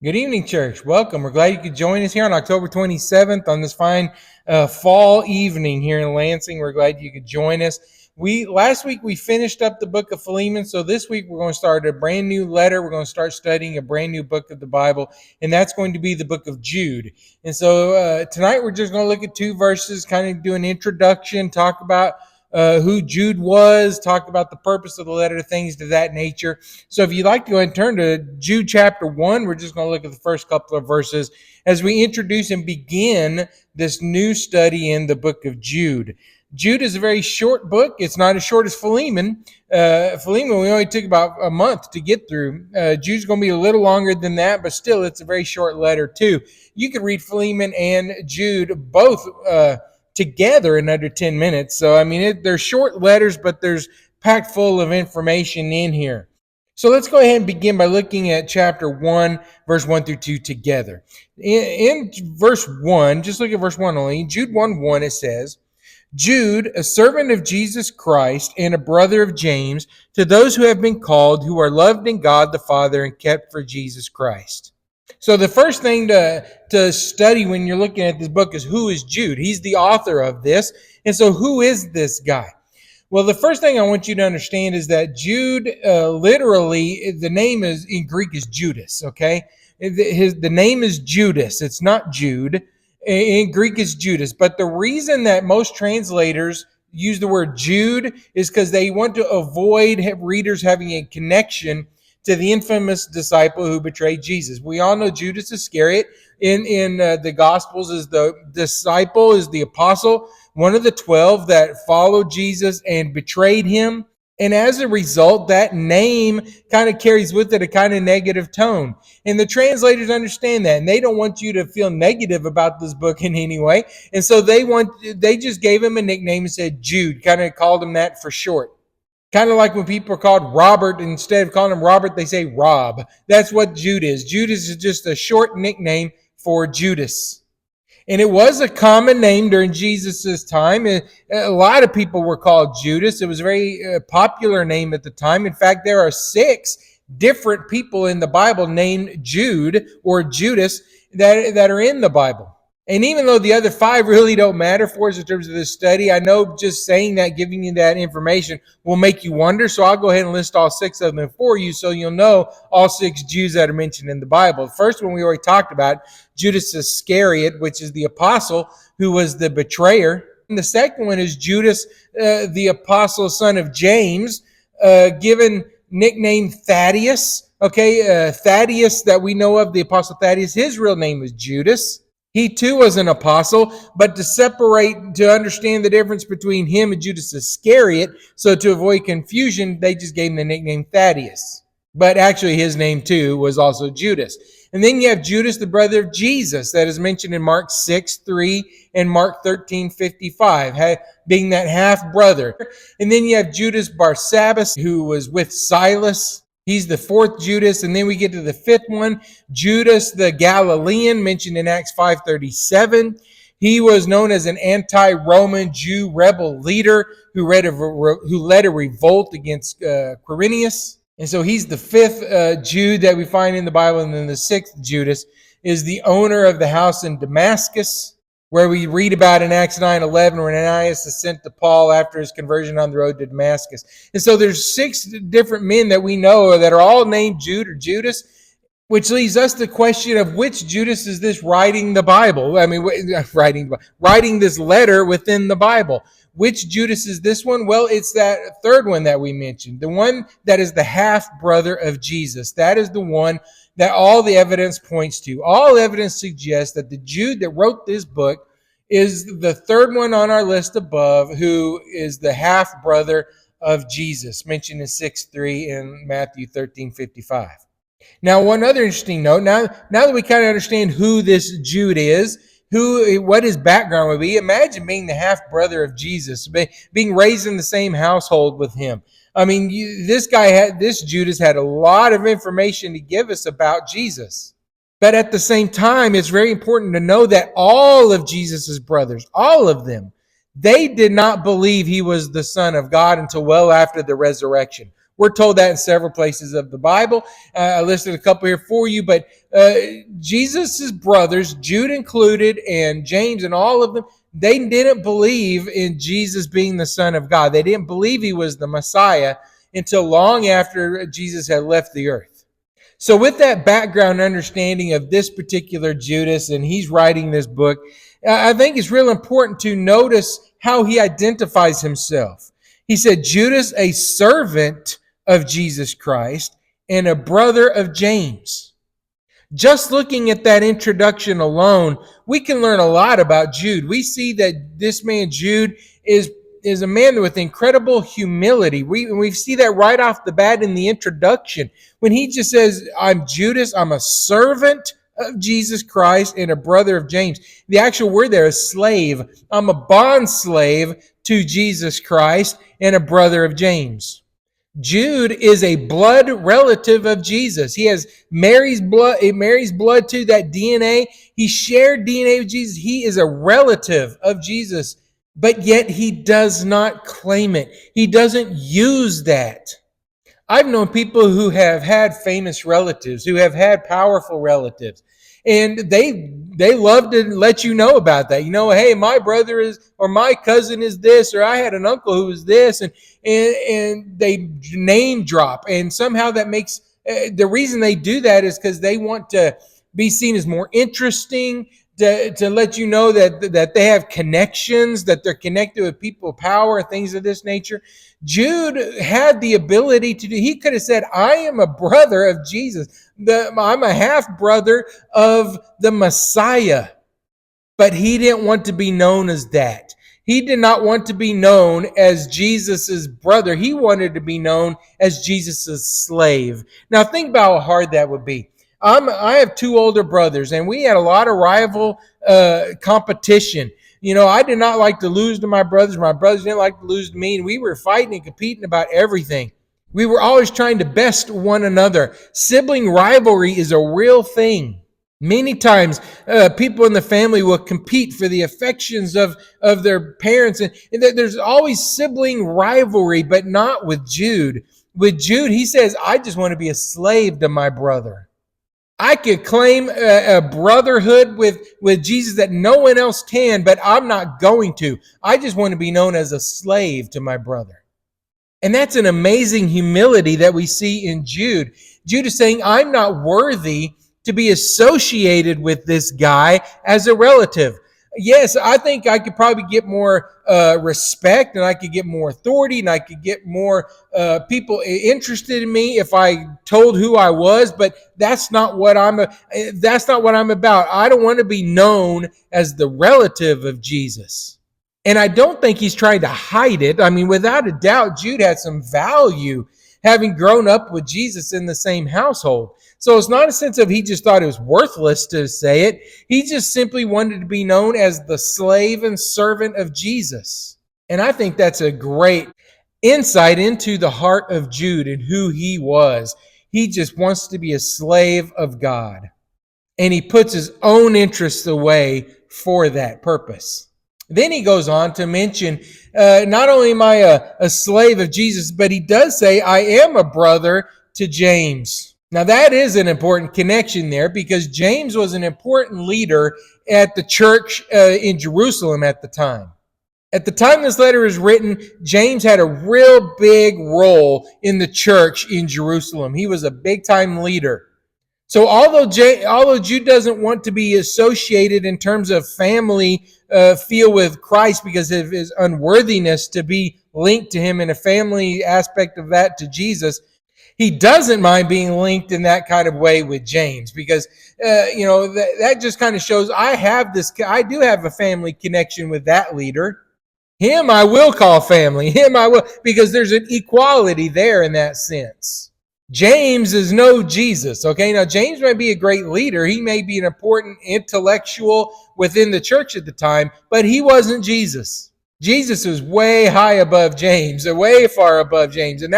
Good evening, church. Welcome. We're glad you could join us here on October 27th on this fine fall evening here in Lansing. We're glad you could join us. Last week we finished up the book of Philemon, so this week we're going to start a brand new letter. We're going to start studying a brand new book of the Bible, and that's going to be the book of Jude. And so tonight we're just going to look at two verses, kind of do an introduction, talk about who Jude was, talk about the purpose of the letter, things to that nature. So if you'd like to go ahead and turn to Jude chapter 1, we're just going to look at the first couple of verses as we introduce and begin this new study in the book of Jude. Jude is a very short book. It's not as short as Philemon. Philemon, we only took about a month to get through. Jude's going to be a little longer than that, but still, it's a very short letter, too. You could read Philemon and Jude both together in under 10 minutes. So, I mean, they're short letters, but there's packed full of information in here. So let's go ahead and begin by looking at chapter 1, verse 1 through 2 together. In verse 1, just look at verse 1 only. Jude 1:1, it says, Jude, a servant of Jesus Christ and a brother of James, to those who have been called, who are loved in God the Father and kept for Jesus Christ. So the first thing to study when you're looking at this book is who is Jude? He's the author of this. And so who is this guy? Well, the first thing I want you to understand is that Jude, literally, the name is in Greek is Judas, okay? The name is Judas. It's not Jude. In Greek, it's Judas. But the reason that most translators use the word Jude is because they want to avoid readers having a connection to the infamous disciple who betrayed Jesus. We all know Judas Iscariot in the Gospels is the disciple, is the apostle, one of the 12 that followed Jesus and betrayed him. And as a result, that name kind of carries with it a kind of negative tone. And the translators understand that, and they don't want you to feel negative about this book in any way. And so they just gave him a nickname and said Jude, kind of called him that for short. Kind of like when people are called Robert, instead of calling him Robert, they say Rob. That's what Jude is. Judas is just a short nickname for Judas. And it was a common name during Jesus' time. A lot of people were called Judas. It was a very popular name at the time. In fact, there are 6 different people in the Bible named Jude or Judas that are in the Bible. And even though the other 5 really don't matter for us in terms of this study, I know just saying that, giving you that information will make you wonder. So I'll go ahead and list all 6 of them for you so you'll know all 6 Jews that are mentioned in the Bible. The first one we already talked about, Judas Iscariot, which is the apostle who was the betrayer. And the second one is Judas, the apostle, son of James, given nickname Thaddeus. Okay, Thaddeus that we know of, the apostle Thaddeus, his real name was Judas. He too was an apostle, but to understand the difference between him and Judas Iscariot, so to avoid confusion, they just gave him the nickname Thaddeus. But actually his name too was also Judas. And then you have Judas, the brother of Jesus, that is mentioned in Mark 6:3 and Mark 13:55, being that half-brother. And then you have Judas Barsabbas, who was with Silas. He's the 4th Judas, and then we get to the 5th one, Judas the Galilean, mentioned in Acts 5:37. He was known as an anti-Roman Jew rebel leader who led a revolt against Quirinius. And so he's the 5th Jew that we find in the Bible, and then the 6th Judas is the owner of the house in Damascus, where we read about in Acts 9:11, where Ananias is sent to Paul after his conversion on the road to Damascus. And so there's 6 different men that we know that are all named Jude or Judas, which leads us to the question of which Judas is this writing the Bible? I mean, writing this letter within the Bible. Which Judas is this one? Well, it's that third one that we mentioned, the one that is the half-brother of Jesus. That is the one that all the evidence points to. All evidence suggests that the Jude that wrote this book is the third one on our list above, who is the half-brother of Jesus, mentioned in 6:3 and Matthew 13:55. Now, one other interesting note, now that we kind of understand who this Jude is, what his background would be, imagine being the half-brother of Jesus, being raised in the same household with him. I mean, this Judas had a lot of information to give us about Jesus. But at the same time, it's very important to know that all of Jesus's brothers, all of them, they did not believe he was the Son of God until well after the resurrection. We're told that in several places of the Bible. I listed a couple here for you, but Jesus' brothers, Jude included, and James and all of them, they didn't believe in Jesus being the Son of God. They didn't believe he was the Messiah until long after Jesus had left the earth. So with that background understanding of this particular Judas, and he's writing this book, I think it's real important to notice how he identifies himself. He said, Judas, a servant of Jesus Christ and a brother of James. Just looking at that introduction alone, we can learn a lot about Jude. We see that this man, Jude, is a man with incredible humility. We see that right off the bat in the introduction. When he just says, I'm Judas, I'm a servant of Jesus Christ and a brother of James. The actual word there is slave. I'm a bond slave to Jesus Christ and a brother of James. Jude is a blood relative of Jesus. He has Mary's blood to that DNA. He shared DNA with Jesus. He is a relative of Jesus, but yet he does not claim it. He doesn't use that. I've known people who have had famous relatives, who have had powerful relatives, and they love to let you know about that. You know, hey, my brother is, or my cousin is this, or I had an uncle who was this, and they name drop, and somehow that makes the reason they do that is because they want to be seen as more interesting. To let you know that they have connections, that they're connected with people of power, things of this nature. Jude had the ability to do, he could have said, I am a brother of Jesus. I'm a half-brother of the Messiah. But he didn't want to be known as that. He did not want to be known as Jesus's brother. He wanted to be known as Jesus's slave. Now think about how hard that would be. I have two older brothers, and we had a lot of rival competition. You know, I did not like to lose to my brothers. My brothers didn't like to lose to me, and we were fighting and competing about everything. We were always trying to best one another. Sibling rivalry is a real thing. Many times, people in the family will compete for the affections of their parents, and there's always sibling rivalry, but not with Jude. With Jude, he says, I just want to be a slave to my brother. I could claim a brotherhood with Jesus that no one else can, but I'm not going to. I just want to be known as a slave to my brother. And that's an amazing humility that we see in Jude. Jude is saying, I'm not worthy to be associated with this guy as a relative. Yes, I think I could probably get more respect, and I could get more authority, and I could get more people interested in me if I told who I was. But that's not what I'm about. I don't want to be known as the relative of Jesus. And I don't think he's trying to hide it. I mean, without a doubt, Jude had some value having grown up with Jesus in the same household. So it's not a sense of he just thought it was worthless to say it. He just simply wanted to be known as the slave and servant of Jesus. And I think that's a great insight into the heart of Jude and who he was. He just wants to be a slave of God. And he puts his own interests away for that purpose. Then he goes on to mention, not only am I a slave of Jesus, but he does say, I am a brother to James. Now that is an important connection there, because James was an important leader at the church in Jerusalem at the time. At the time this letter is written, James had a real big role in the church in Jerusalem. He was a big-time leader. So although Jude doesn't want to be associated in terms of family feel with Christ because of his unworthiness to be linked to him in a family aspect of that to Jesus, he doesn't mind being linked in that kind of way with James, because that just kind of shows I do have a family connection with that leader. Him I will call family. Him I will, because there's an equality there in that sense. James is no Jesus, okay? Now, James might be a great leader. He may be an important intellectual within the church at the time, but he wasn't Jesus. Jesus was way high above James, way far above James. And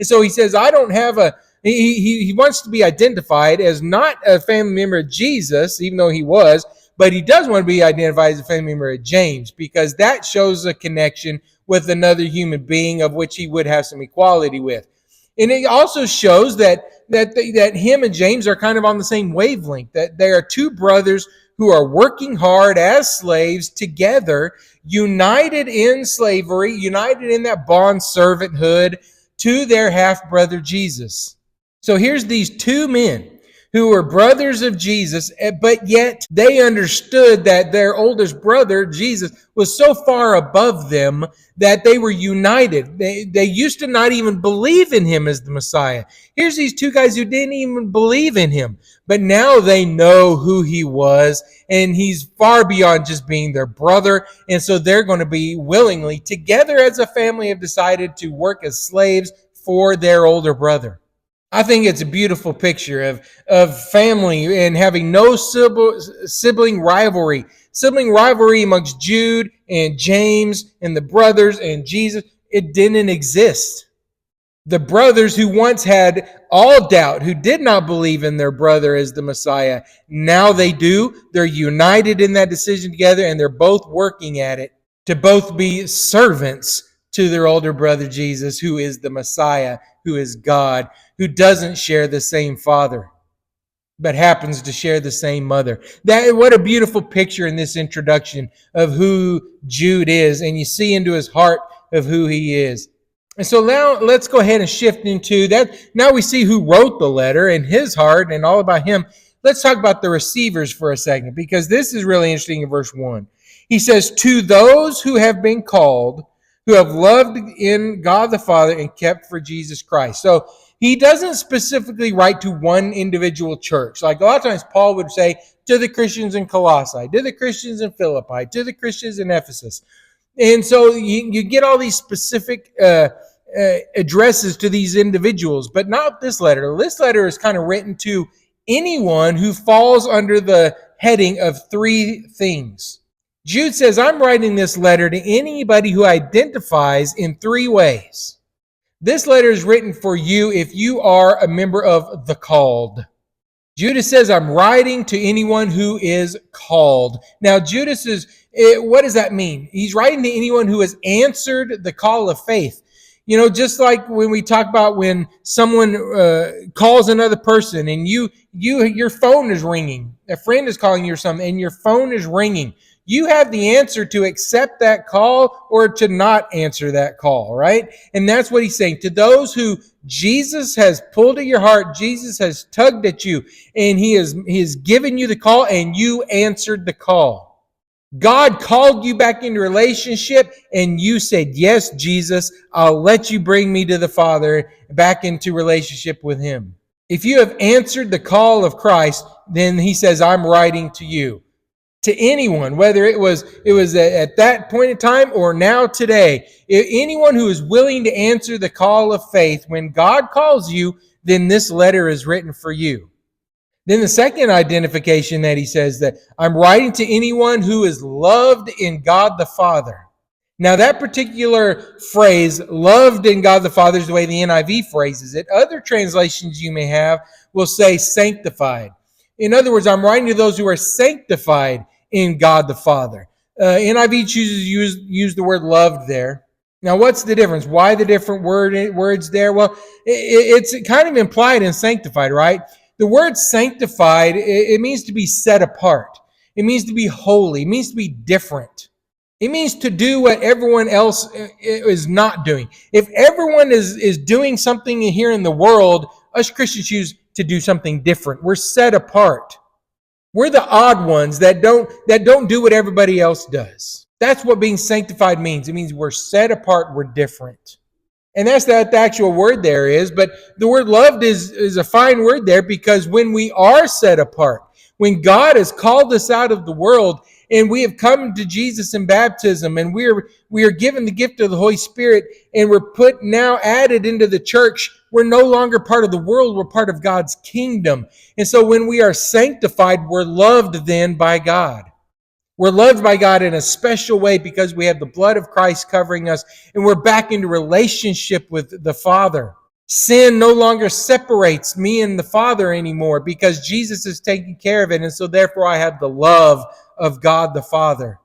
so he says, I don't have he wants to be identified as not a family member of Jesus, even though he was, but he does want to be identified as a family member of James, because that shows a connection with another human being of which he would have some equality with. And it also shows that him and James are kind of on the same wavelength, that they are two brothers who are working hard as slaves together, united in slavery, united in that bond servanthood to their half-brother Jesus. So here's these two men who were brothers of Jesus, but yet they understood that their oldest brother, Jesus, was so far above them that they were united. They used to not even believe in him as the Messiah. Here's these two guys who didn't even believe in him, but now they know who he was, and he's far beyond just being their brother, and so they're going to be willingly, together as a family, have decided to work as slaves for their older brother. I think it's a beautiful picture of family and having no sibling rivalry. Sibling rivalry amongst Jude and James and the brothers and Jesus, it didn't exist. The brothers who once had all doubt, who did not believe in their brother as the Messiah, now they do. They're united in that decision together, and they're both working at it to both be servants to their older brother Jesus, who is the Messiah, who is God, who doesn't share the same father, but happens to share the same mother. What a beautiful picture in this introduction of who Jude is, and you see into his heart of who he is. And so now let's go ahead and shift into that. Now we see who wrote the letter and his heart and all about him. Let's talk about the receivers for a second, because this is really interesting in verse 1. He says, "To those who have been called, who have loved in God the Father and kept for Jesus Christ." So he doesn't specifically write to one individual church. Like a lot of times Paul would say to the Christians in Colossae, to the Christians in Philippi, to the Christians in Ephesus. And so you get all these specific addresses to these individuals, but not this letter. This letter is kind of written to anyone who falls under the heading of three things. Jude says, I'm writing this letter to anybody who identifies in three ways. This letter is written for you if you are a member of the called. Judas says, I'm writing to anyone who is called. Now, Judas is, what does that mean? He's writing to anyone who has answered the call of faith. You know, just like when we talk about when someone calls another person and your phone is ringing, a friend is calling you or something, and your phone is ringing. You have the answer to accept that call or to not answer that call, right? And that's what he's saying. To those who Jesus has pulled at your heart, Jesus has tugged at you, and he has given you the call, and you answered the call. God called you back into relationship, and you said, yes, Jesus, I'll let you bring me to the Father, back into relationship with him. If you have answered the call of Christ, then he says, I'm writing to you. To anyone, whether it was at that point in time or now today, anyone who is willing to answer the call of faith, when God calls you, then this letter is written for you. Then the second identification that he says, that I'm writing to anyone who is loved in God the Father. Now that particular phrase, loved in God the Father, is the way the NIV phrases it. Other translations you may have will say sanctified. In other words, I'm writing to those who are sanctified in God the Father. NIV chooses to use the word loved there. Now, what's the difference? Why the different words there? Well, it's kind of implied in sanctified, right? The word sanctified, it means to be set apart. It means to be holy. It means to be different. It means to do what everyone else is not doing. If everyone is doing something here in the world, us Christians choose to do something different. We're set apart. We're the odd ones that don't do what everybody else does. That's what being sanctified means. It means we're set apart, we're different. And that's what the actual word there is. But the word loved is a fine word there, because when we are set apart, when God has called us out of the world and we have come to Jesus in baptism, and we are given the gift of the Holy Spirit, and we're added into the church, we're no longer part of the world, we're part of God's kingdom. And so when we are sanctified, we're loved then by God. We're loved by God in a special way because we have the blood of Christ covering us, and we're back into relationship with the Father. Sin no longer separates me and the Father anymore because Jesus is taking care of it, and so therefore I have the love of God the Father.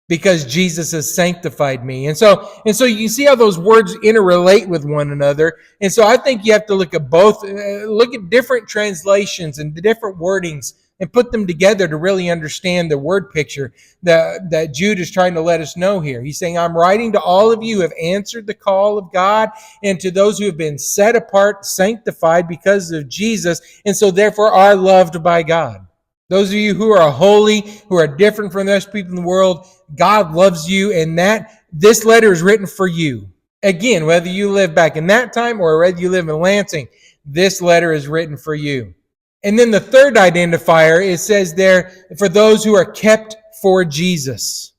because Jesus has sanctified me. And so you can see how those words interrelate with one another. And so I think you have to look at both, look at different translations and the different wordings and put them together to really understand the word picture that Jude is trying to let us know here. He's saying, I'm writing to all of you who have answered the call of God, and to those who have been set apart, sanctified because of Jesus, and so therefore are loved by God. Those of you who are holy, who are different from the rest of people in the world, God loves you, and that this letter is written for you. Again, whether you live back in that time or whether you live in Lansing, this letter is written for you. And then the third identifier, it says there, for those who are kept for Jesus.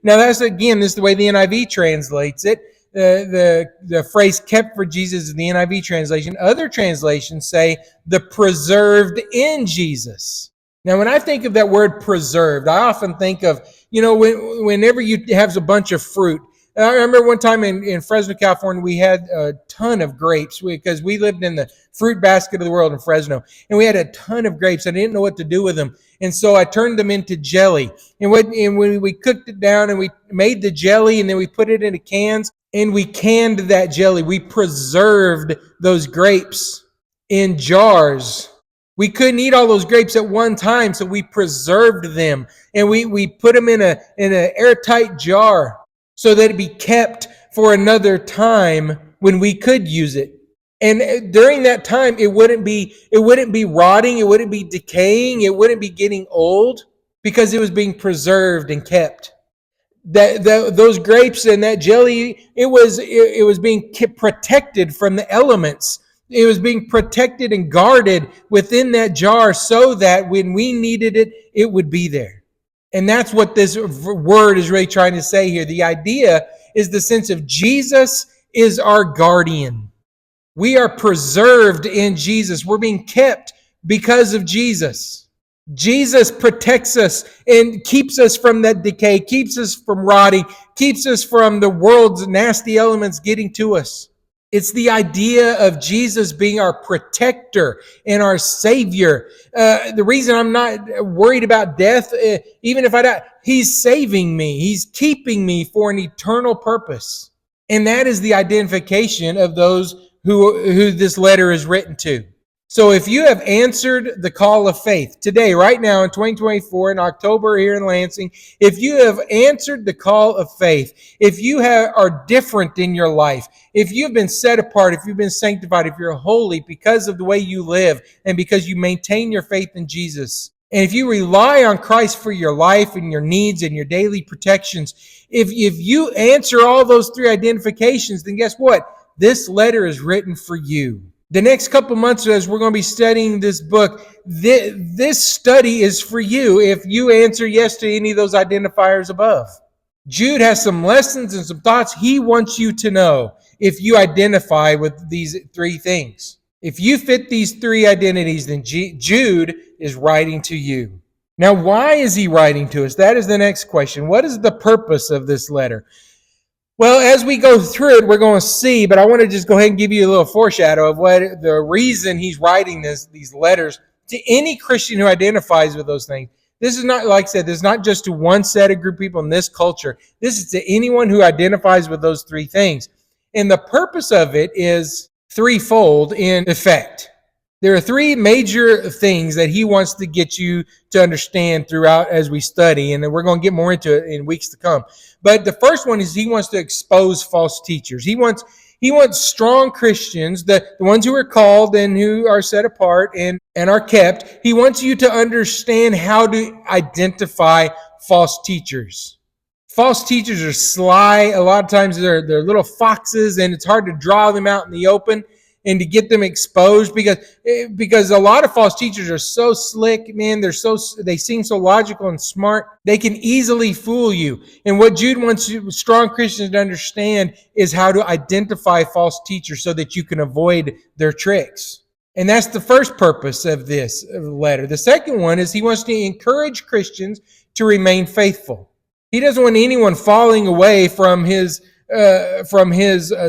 Now that's, again, this is the way the NIV translates it. The phrase kept for Jesus is the NIV translation. Other translations say the preserved in Jesus. Now, when I think of that word preserved, I often think of, whenever you have a bunch of fruit. I remember one time in Fresno, California, we had a ton of grapes because we lived in the fruit basket of the world in Fresno. And we had a ton of grapes. I didn't know what to do with them. And so I turned them into jelly. And when we cooked it down and we made the jelly and then we put it into cans and we canned that jelly. We preserved those grapes in jars. We couldn't eat all those grapes at one time, so we preserved them. And we put them in an airtight jar, so that it be kept for another time when we could use it. And during that time, it wouldn't be rotting, it wouldn't be decaying, it wouldn't be getting old, because it was being preserved and kept. Those grapes and that jelly, it was being protected from the elements. It was being protected and guarded within that jar so that when we needed it, it would be there. And that's what this word is really trying to say here. The idea is the sense of Jesus is our guardian. We are preserved in Jesus. We're being kept because of Jesus. Jesus protects us and keeps us from that decay, keeps us from rotting, keeps us from the world's nasty elements getting to us. It's the idea of Jesus being our protector and our Savior. The reason I'm not worried about death, even if I die, He's saving me. He's keeping me for an eternal purpose. And that is the identification of those who this letter is written to. So if you have answered the call of faith today, right now in 2024, in October here in Lansing, if you have answered the call of faith, if you are different in your life, if you've been set apart, if you've been sanctified, if you're holy because of the way you live and because you maintain your faith in Jesus, and if you rely on Christ for your life and your needs and your daily protections, if you answer all those three identifications, then guess what? This letter is written for you. The next couple months, as we're going to be studying this book, this study is for you if you answer yes to any of those identifiers above. Jude has some lessons and some thoughts he wants you to know if you identify with these three things. If you fit these three identities, then Jude is writing to you. Now, why is he writing to us? That is the next question. What is the purpose of this letter? Well, as we go through it, we're going to see, but I want to just go ahead and give you a little foreshadow of what the reason he's writing these letters to any Christian who identifies with those things. This is not, like I said, this is not just to one set of group of people in this culture. This is to anyone who identifies with those three things. And the purpose of it is threefold in effect. There are three major things that he wants to get you to understand throughout as we study, and we're going to get more into it in weeks to come. But the first one is he wants to expose false teachers. He wants strong Christians, the ones who are called and who are set apart and are kept. He wants you to understand how to identify false teachers. False teachers are sly. A lot of times they're little foxes, and it's hard to draw them out in the open and to get them exposed because a lot of false teachers are so slick, man. They seem so logical and smart. They can easily fool you. And what Jude wants strong Christians to understand is how to identify false teachers so that you can avoid their tricks. And that's the first purpose of this letter. The second one is he wants to encourage Christians to remain faithful. He doesn't want anyone falling away from his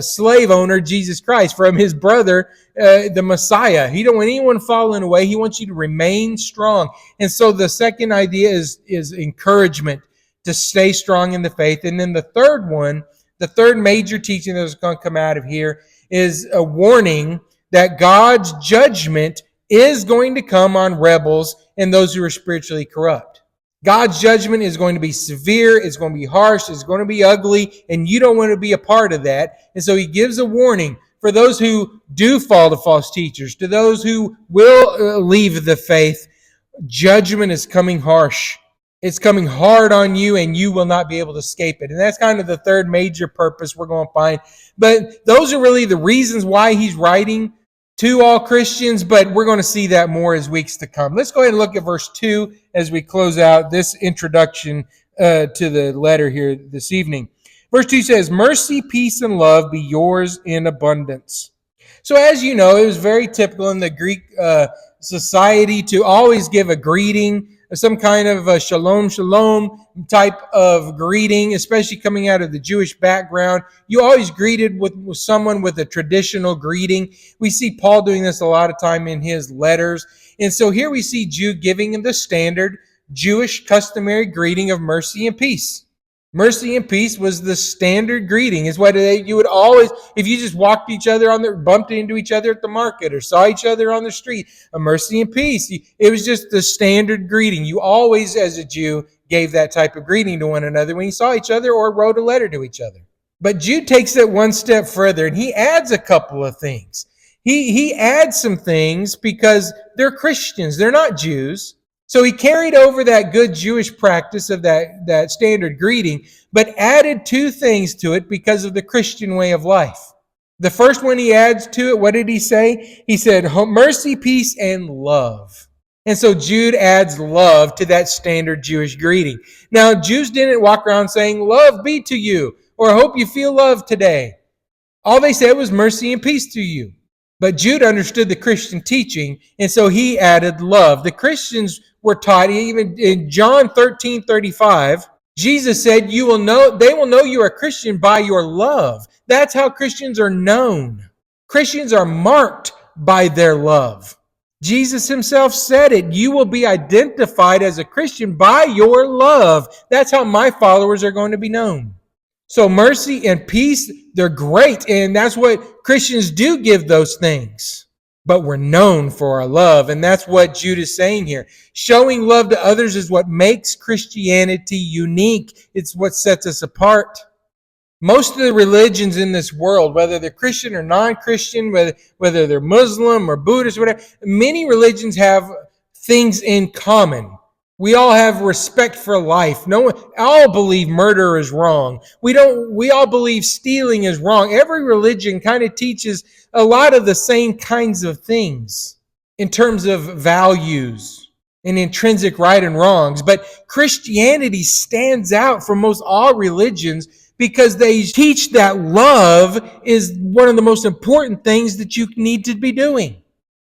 slave owner, Jesus Christ, from his brother, the Messiah. He don't want anyone falling away. He wants you to remain strong. And so the second idea is encouragement to stay strong in the faith. And then the third one, the third major teaching that's going to come out of here is a warning that God's judgment is going to come on rebels and those who are spiritually corrupt. God's judgment is going to be severe, it's going to be harsh, it's going to be ugly, and you don't want to be a part of that. And so he gives a warning for those who do fall to false teachers, to those who will leave the faith. Judgment is coming harsh. It's coming hard on you, and you will not be able to escape it. And that's kind of the third major purpose we're going to find. But those are really the reasons why he's writing to all Christians, but we're going to see that more as weeks to come. Let's go ahead and look at verse 2 as we close out this introduction to the letter here this evening. Verse 2 says, "Mercy, peace, and love be yours in abundance." So as you know, it was very typical in the Greek society to always give a greeting, some kind of a shalom, shalom type of greeting, especially coming out of the Jewish background. You always greeted with someone with a traditional greeting. We see Paul doing this a lot of time in his letters. And so here we see Jude giving him the standard Jewish customary greeting of mercy and peace. Mercy and peace was the standard greeting. Is what you would always, if you just walked each other bumped into each other at the market or saw each other on the street, a mercy and peace. It was just the standard greeting. You always, as a Jew, gave that type of greeting to one another when you saw each other or wrote a letter to each other. But Jude takes it one step further, and he adds a couple of things. He adds some things because they're Christians. They're not Jews. So he carried over that good Jewish practice of that standard greeting, but added two things to it because of the Christian way of life. The first one he adds to it, what did he say? He said, mercy, peace, and love. And so Jude adds love to that standard Jewish greeting. Now, Jews didn't walk around saying, "Love be to you," or "I hope you feel love today." All they said was mercy and peace to you. But Jude understood the Christian teaching, and so he added love. The Christians were taught, even in John 13:35, Jesus said, they will know you are a Christian by your love. That's how Christians are known. Christians are marked by their love. Jesus himself said it. You will be identified as a Christian by your love. That's how my followers are going to be known. So mercy and peace, they're great, and that's what Christians do give those things. But we're known for our love, and that's what Jude is saying here. Showing love to others is what makes Christianity unique. It's what sets us apart. Most of the religions in this world, whether they're Christian or non-Christian, whether they're Muslim or Buddhist, whatever, many religions have things in common. We all have respect for life. All believe murder is wrong. We all believe stealing is wrong. Every religion kind of teaches a lot of the same kinds of things in terms of values and intrinsic right and wrongs. But Christianity stands out from most all religions because they teach that love is one of the most important things that you need to be doing.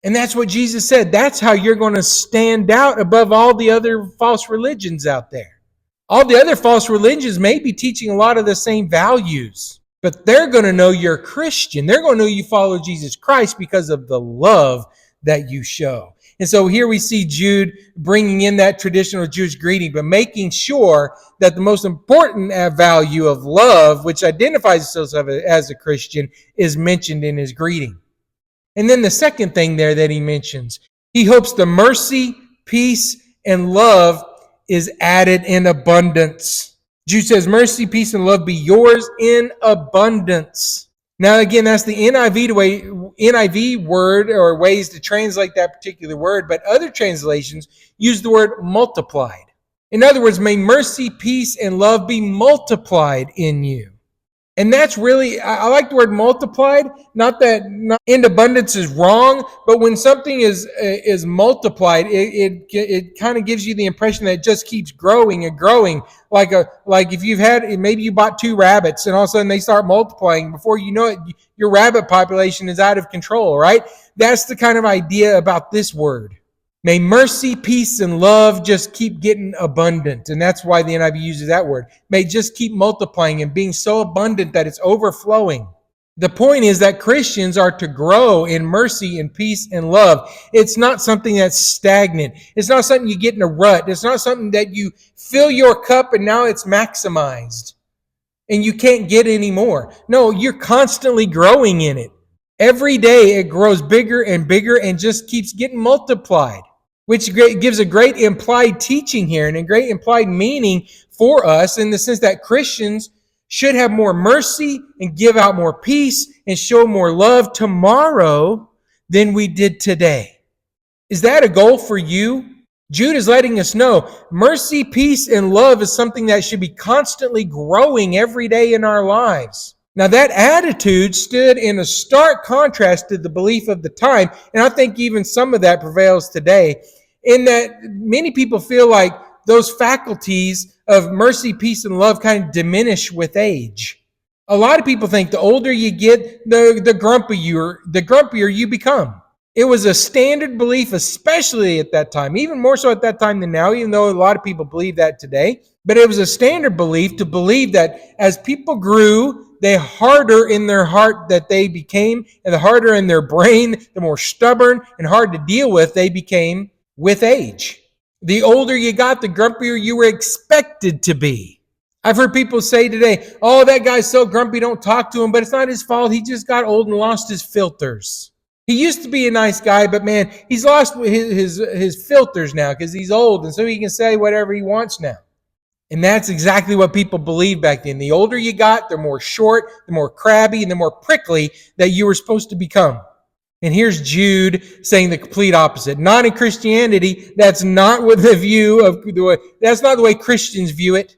And that's what Jesus said. That's how you're going to stand out above all the other false religions out there. All the other false religions may be teaching a lot of the same values, but they're going to know you're a Christian. They're going to know you follow Jesus Christ because of the love that you show. And so here we see Jude bringing in that traditional Jewish greeting, but making sure that the most important value of love, which identifies itself as a Christian, is mentioned in his greeting. And then the second thing there that he mentions, he hopes the mercy, peace, and love is added in abundance. Jude says, mercy, peace, and love be yours in abundance. Now, again, that's the NIV word or ways to translate that particular word, but other translations use the word multiplied. In other words, may mercy, peace, and love be multiplied in you. And that's really, I like the word multiplied. Not that in abundance is wrong, but when something is multiplied, it kind of gives you the impression that it just keeps growing and growing. Like if you've maybe you bought 2 rabbits and all of a sudden they start multiplying. Before you know it, your rabbit population is out of control, right? That's the kind of idea about this word. May mercy, peace, and love just keep getting abundant. And that's why the NIV uses that word. May just keep multiplying and being so abundant that it's overflowing. The point is that Christians are to grow in mercy and peace and love. It's not something that's stagnant. It's not something you get in a rut. It's not something that you fill your cup and now it's maximized and you can't get any more. No, you're constantly growing in it. Every day it grows bigger and bigger and just keeps getting multiplied, which gives a great implied teaching here and a great implied meaning for us in the sense that Christians should have more mercy and give out more peace and show more love tomorrow than we did today. Is that a goal for you? Jude is letting us know mercy, peace, and love is something that should be constantly growing every day in our lives. Now, that attitude stood in a stark contrast to the belief of the time, and I think even some of that prevails today, in that many people feel like those faculties of mercy, peace, and love kind of diminish with age. A lot of people think the older you get, the grumpier you become. It was a standard belief, especially at that time, even more so at that time than now, even though a lot of people believe that today. But it was a standard belief to believe that as people grew, the harder in their heart that they became, and the harder in their brain, the more stubborn and hard to deal with they became with age. The older you got, the grumpier you were expected to be. I've heard people say today, oh, that guy's so grumpy, don't talk to him, but it's not his fault. He just got old and lost his filters. He used to be a nice guy, but man, he's lost his filters now because he's old, and so he can say whatever he wants now. And that's exactly what people believed back then. The older you got, the more short, the more crabby, and the more prickly that you were supposed to become. And here's Jude saying the complete opposite. Not in Christianity. That's not what the view of that's not the way Christians view it.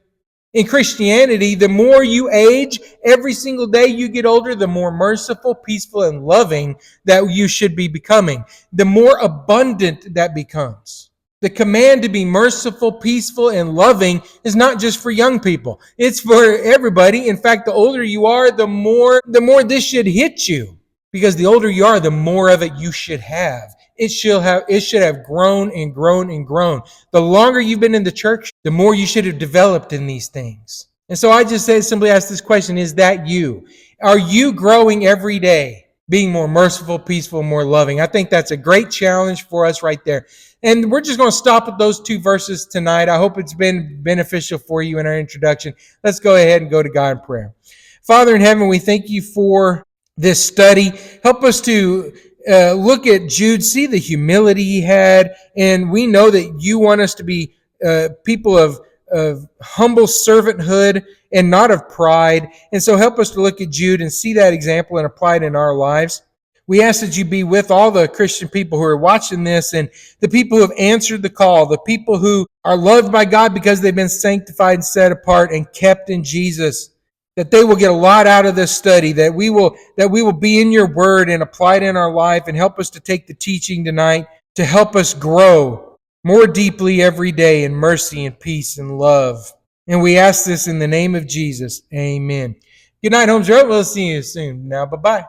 In Christianity, the more you age, every single day you get older, the more merciful, peaceful, and loving that you should be becoming. The more abundant that becomes. The command to be merciful, peaceful, and loving is not just for young people. It's for everybody. In fact, the older you are, the more this should hit you. Because the older you are, the more of it you should have. It should have grown and grown and grown. The longer you've been in the church, the more you should have developed in these things. And so I just simply ask this question, is that you? Are you growing every day, being more merciful, peaceful, more loving? I think that's a great challenge for us right there. And we're just going to stop at those two verses tonight. I hope it's been beneficial for you in our introduction. Let's go ahead and go to God in prayer. Father in heaven, we thank you for this study. Help us to look at Jude, see the humility he had, and we know that you want us to be people of humble servanthood and not of pride. And so help us to look at Jude and see that example and apply it in our lives. We ask that you be with all the Christian people who are watching this and the people who have answered the call, the people who are loved by God because they've been sanctified and set apart and kept in Jesus. That they will get a lot out of this study, that we will be in your word and apply it in our life and help us to take the teaching tonight to help us grow more deeply every day in mercy and peace and love. And we ask this in the name of Jesus. Amen. Good night, Holmes Road. We'll see you soon. Now, bye-bye.